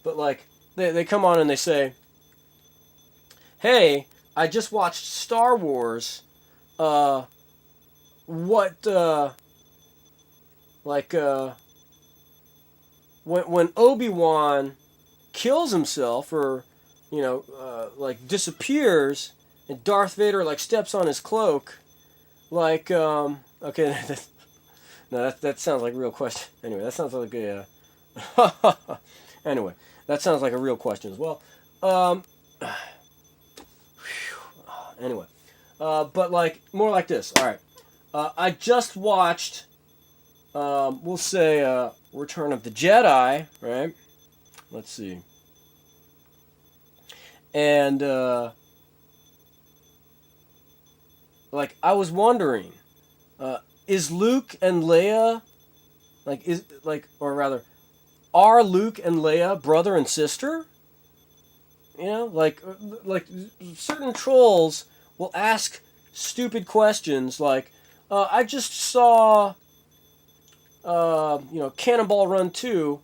but like they come on and they say, "Hey, I just watched Star Wars. Uh, what like when Obi-Wan kills himself or like disappears and Darth Vader like steps on his cloak like okay no that sounds like a real question anyway that sounds like a anyway that sounds like a real question as well um anyway but like more like this all right I just watched we'll say Return of the Jedi, right? Let's see. And like I was wondering, uh, is Luke and Leia or rather, are Luke and Leia brother and sister? You know, like certain trolls will ask stupid questions like, I just saw Cannonball Run 2,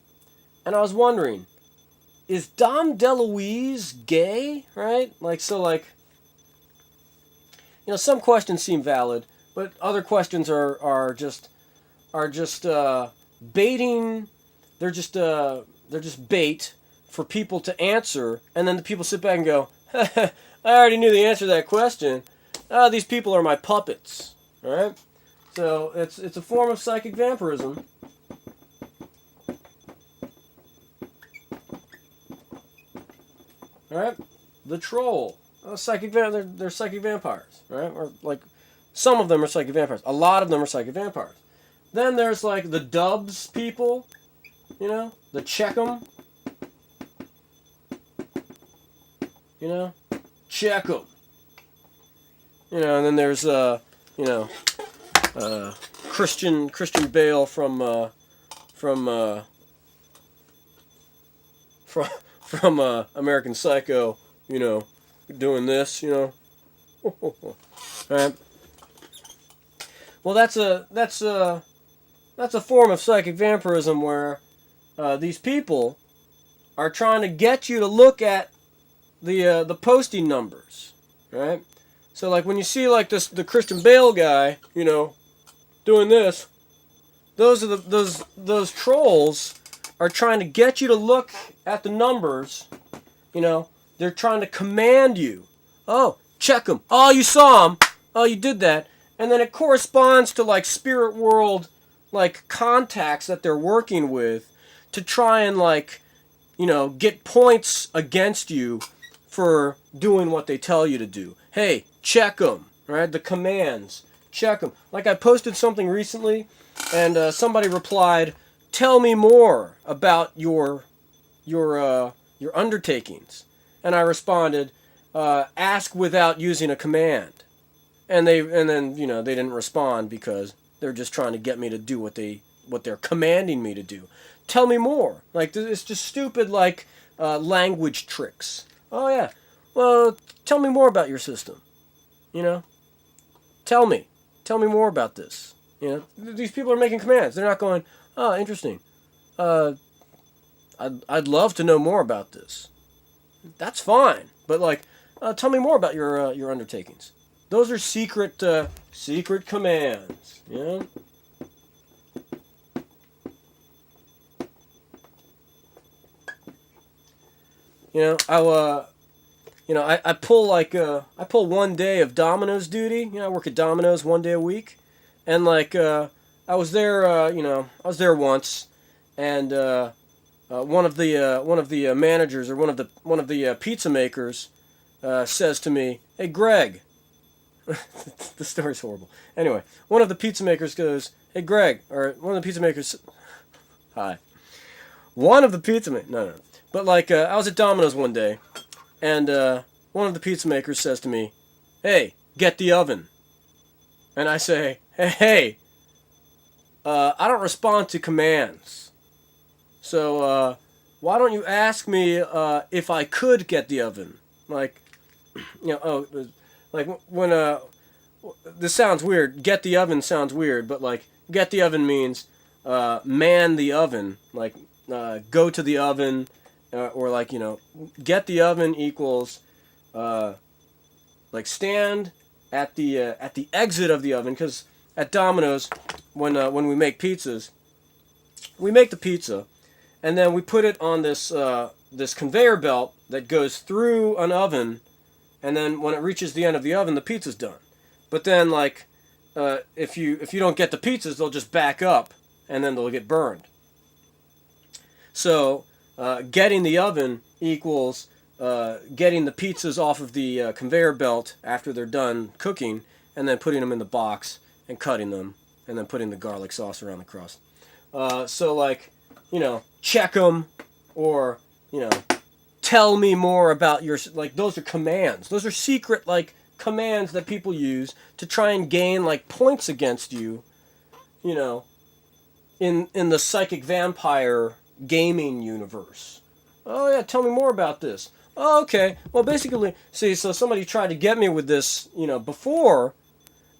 and I was wondering, is Dom DeLuise gay? Right? Some questions seem valid, but other questions are just baiting. They're just bait for people to answer, and then the people sit back and go, "I already knew the answer to that question. These people are my puppets." All right. So it's a form of psychic vampirism. All right, the troll, they're psychic vampires, right? Or like some of them are psychic vampires. A lot of them are psychic vampires. Then there's like the Dubs people, the Checkum, check 'em, and then there's Christian Bale from from American Psycho, doing this, right? Well, that's a form of psychic vampirism where these people are trying to get you to look at the posting numbers, right? So like when you see like the Christian Bale guy, doing this, those trolls are trying to get you to look at the numbers. They're trying to command you. Oh, check them. Oh, you saw them. Oh, you did that. And then it corresponds to like spirit world like contacts that they're working with to try and like, get points against you for doing what they tell you to do. Hey, check them. Right? The commands. Check them. Like I posted something recently and somebody replied, "Tell me more about your undertakings." And I responded, "Ask without using a command." And then they didn't respond because they're just trying to get me to do what they're commanding me to do. Tell me more. Like it's just stupid like language tricks. Oh yeah. Well, tell me more about your system. Tell me more about this. These people are making commands. They're not going, "Oh, interesting. I'd love to know more about this." That's fine, but like, tell me more about your undertakings. Those are secret commands. I pull one day of Domino's duty. I work at Domino's one day a week, and like I was there. I was there once, and one of the managers or one of the pizza makers says to me, "Hey, Greg." The story's horrible. Anyway, one of the pizza makers goes, "Hey, Greg," or one of the pizza makers. Hi. One of the pizza makers. No. But like, I was at Domino's one day, and one of the pizza makers says to me, "Hey, get the oven." And I say, "Hey, I don't respond to commands. So why don't you ask me if I could get the oven?" Like, like when this sounds weird. Get the oven sounds weird, but like get the oven means man the oven. Like go to the oven or like, get the oven equals, like, stand at the exit of the oven, because at Domino's, when we make pizzas, we make the pizza, and then we put it on this conveyor belt that goes through an oven, and then when it reaches the end of the oven, the pizza's done. But then, like, if you don't get the pizzas, they'll just back up, and then they'll get burned. So, getting the oven equals getting the pizzas off of the conveyor belt after they're done cooking, and then putting them in the box and cutting them, and then putting the garlic sauce around the crust. So, like, check them, or, tell me more about your, like, those are commands. Those are secret, like, commands that people use to try and gain, like, points against you, in the psychic vampire gaming universe. Oh, yeah, tell me more about this. Oh, okay. Well, basically, see, so somebody tried to get me with this, before,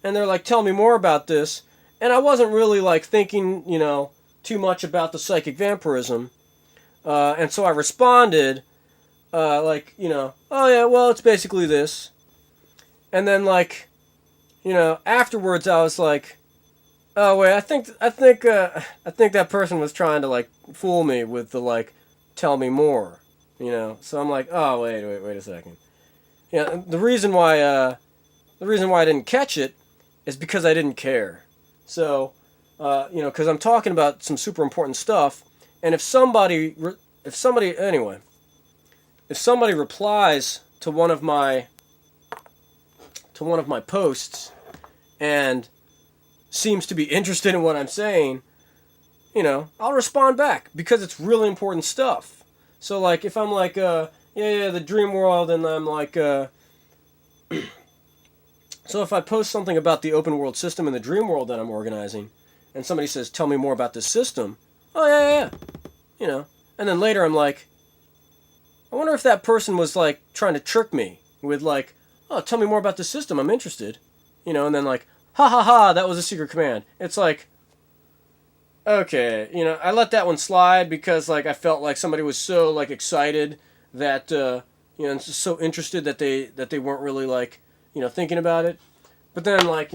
and they're like, tell me more about this, and I wasn't really, like, thinking, too much about the psychic vampirism, and so I responded, like, oh yeah, well, it's basically this, and then, like, afterwards I was like, oh wait, I think that person was trying to, like, fool me with the, like, tell me more, so I'm like, oh wait a second, the reason why I didn't catch it is because I didn't care, so. Because I'm talking about some super important stuff, and if somebody replies to one of my posts and seems to be interested in what I'm saying, I'll respond back because it's really important stuff. So, like, if I'm like, the dream world, and I'm like, so if I post something about the open world system in the dream world that I'm organizing, and somebody says, tell me more about this system, oh, yeah. And then later I'm like, I wonder if that person was, like, trying to trick me with, like, oh, tell me more about this system, I'm interested. And then, like, ha ha ha, that was a secret command. It's like, okay, I let that one slide because, like, I felt like somebody was so, like, excited that, and so interested that they weren't really, like, thinking about it. But then, like,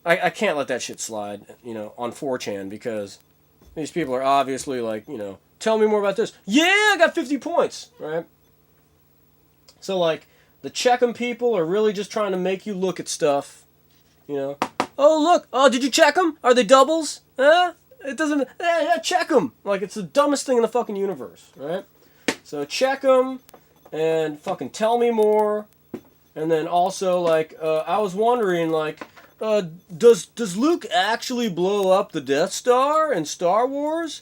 I can't let that shit slide, on 4chan, because these people are obviously like, tell me more about this. Yeah, I got 50 points, right? So, like, the check-em people are really just trying to make you look at stuff, Oh, look. Oh, did you check them? Are they doubles? Huh? It doesn't... check them. Like, it's the dumbest thing in the fucking universe, right? So, check them, and fucking tell me more. And then also, like, I was wondering, like, does Luke actually blow up the Death Star in Star Wars?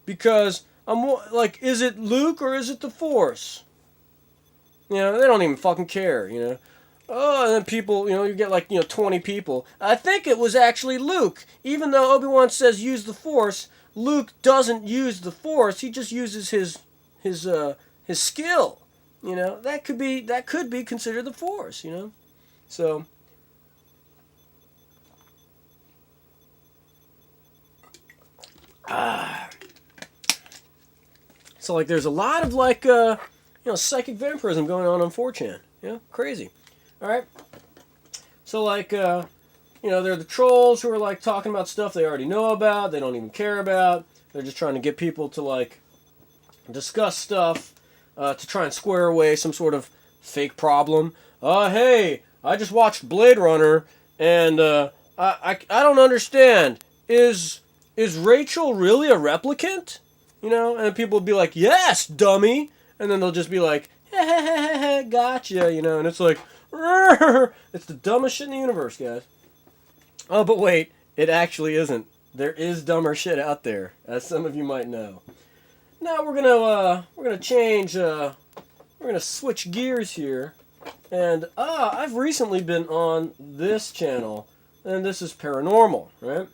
Because I'm like, is it Luke or is it the Force? They don't even fucking care, Oh, and then people, you get like, 20 people. I think it was actually Luke. Even though Obi-Wan says use the Force, Luke doesn't use the Force. He just uses his skill. That could be considered the Force, So. So, like, there's a lot of, like, psychic vampirism going on 4chan. Crazy. Alright? So, like, there are the trolls who are, like, talking about stuff they already know about, they don't even care about. They're just trying to get people to, like, discuss stuff, to try and square away some sort of fake problem. Hey, I just watched Blade Runner, and, I don't understand. Is Rachel really a replicant? And people will be like, yes, dummy. And then they'll just be like, gotcha, and it's like, it's the dumbest shit in the universe, guys. Oh, but wait, it actually isn't. There is dumber shit out there, as some of you might know. Now we're gonna change, we're gonna switch gears here. And, I've recently been on this channel, and this is paranormal, right?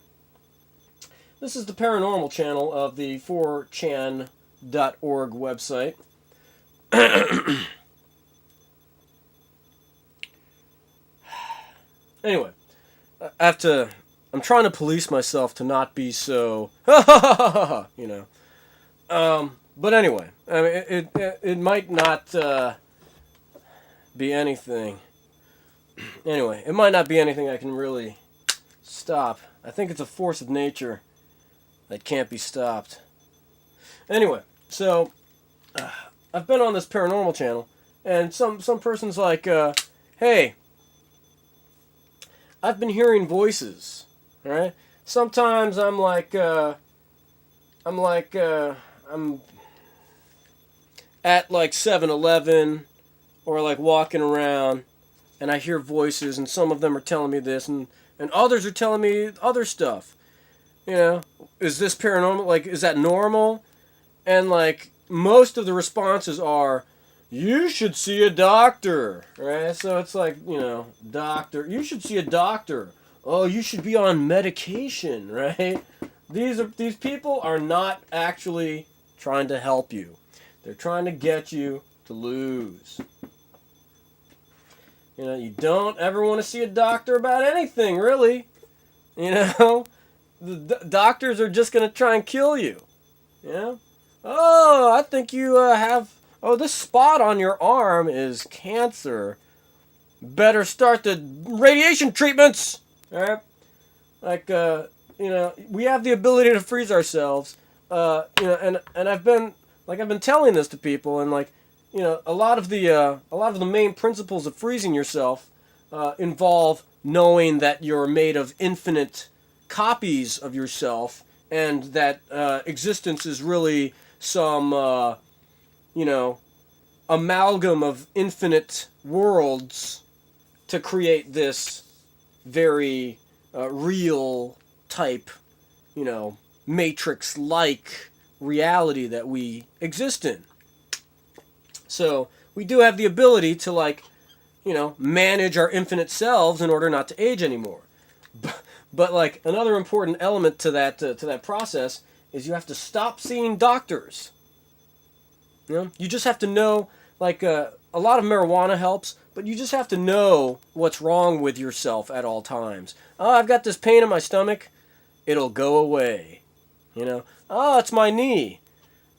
This is the paranormal channel of the 4chan.org website. Anyway, I'm trying to police myself to not be so, but anyway, I mean, it might not be anything. Anyway, it might not be anything I can really stop. I think it's a force of nature that can't be stopped. Anyway, so I've been on this paranormal channel, and some person's like, "Hey, I've been hearing voices." All right. Sometimes I'm at like 7-Eleven or like walking around, and I hear voices, and some of them are telling me this, and others are telling me other stuff. You know, is this paranormal? Like, is that normal? And like most of the responses are, you should see a doctor, right? So it's like, doctor, you should see a doctor. Oh, you should be on medication, right? These people are not actually trying to help you. They're trying to get you to lose. You don't ever want to see a doctor about anything, really. The doctors are just going to try and kill you. Oh, I think you have. Oh, this spot on your arm is cancer. Better start the radiation treatments. All right, like we have the ability to freeze ourselves. And I've been telling this to people, and a lot of the main principles of freezing yourself involve knowing that you're made of infinite copies of yourself, and that existence is really some amalgam of infinite worlds to create this very real type, matrix-like reality that we exist in. So we do have the ability to manage our infinite selves in order not to age anymore. But like another important element to that process is you have to stop seeing doctors. You just have to know, a lot of marijuana helps, but you just have to know what's wrong with yourself at all times. Oh, I've got this pain in my stomach. It'll go away. Oh, it's my knee.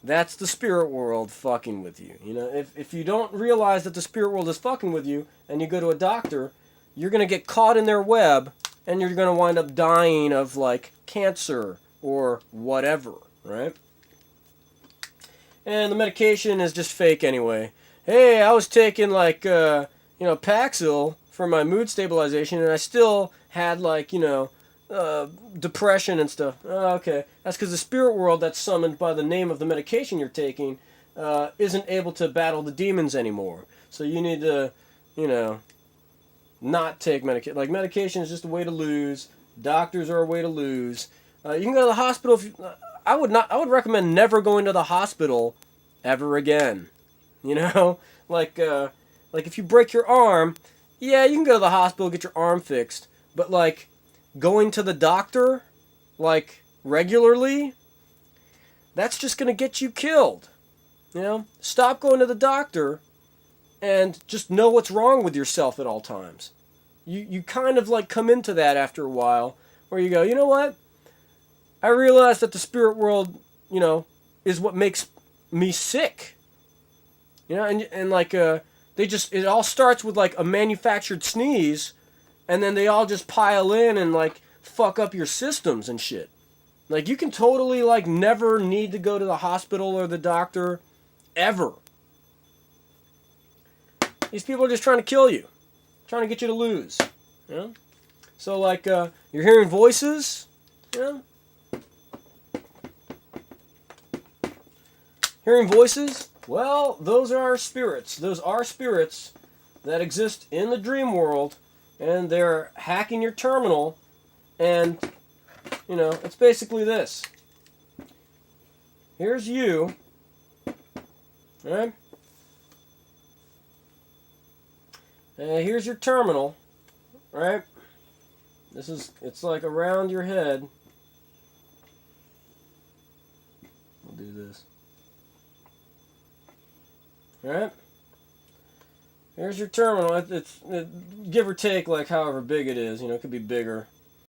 That's the spirit world fucking with you. If you don't realize that the spirit world is fucking with you and you go to a doctor, you're going to get caught in their web, and you're going to wind up dying of cancer or whatever, right? And the medication is just fake anyway. Hey, I was taking Paxil for my mood stabilization, and I still had depression and stuff. Oh, okay, that's because the spirit world that's summoned by the name of the medication you're taking isn't able to battle the demons anymore. So you need to, not take medication. Medication is just a way to lose. Doctors are a way to lose. You can go to the hospital if I would recommend never going to the hospital ever again. Like if you break your arm, yeah, you can go to the hospital, get your arm fixed. But going to the doctor regularly, that's just going to get you killed. Stop going to the doctor and just know what's wrong with yourself at all times. You kind of come into that after a while, where you go, you know what? I realize that the spirit world, is what makes me sick. It all starts with a manufactured sneeze, and then they all just pile in and fuck up your systems and shit. You can totally never need to go to the hospital or the doctor ever. These people are just trying to kill you, trying to get you to lose. So you're hearing voices. Hearing voices? Well, those are our spirits. Those are spirits that exist in the dream world, and they're hacking your terminal, and, it's basically this. Here's you, right? And here's your terminal, right? It's around your head. We'll do this. Right? Here's your terminal. It's give or take however big it is. It could be bigger.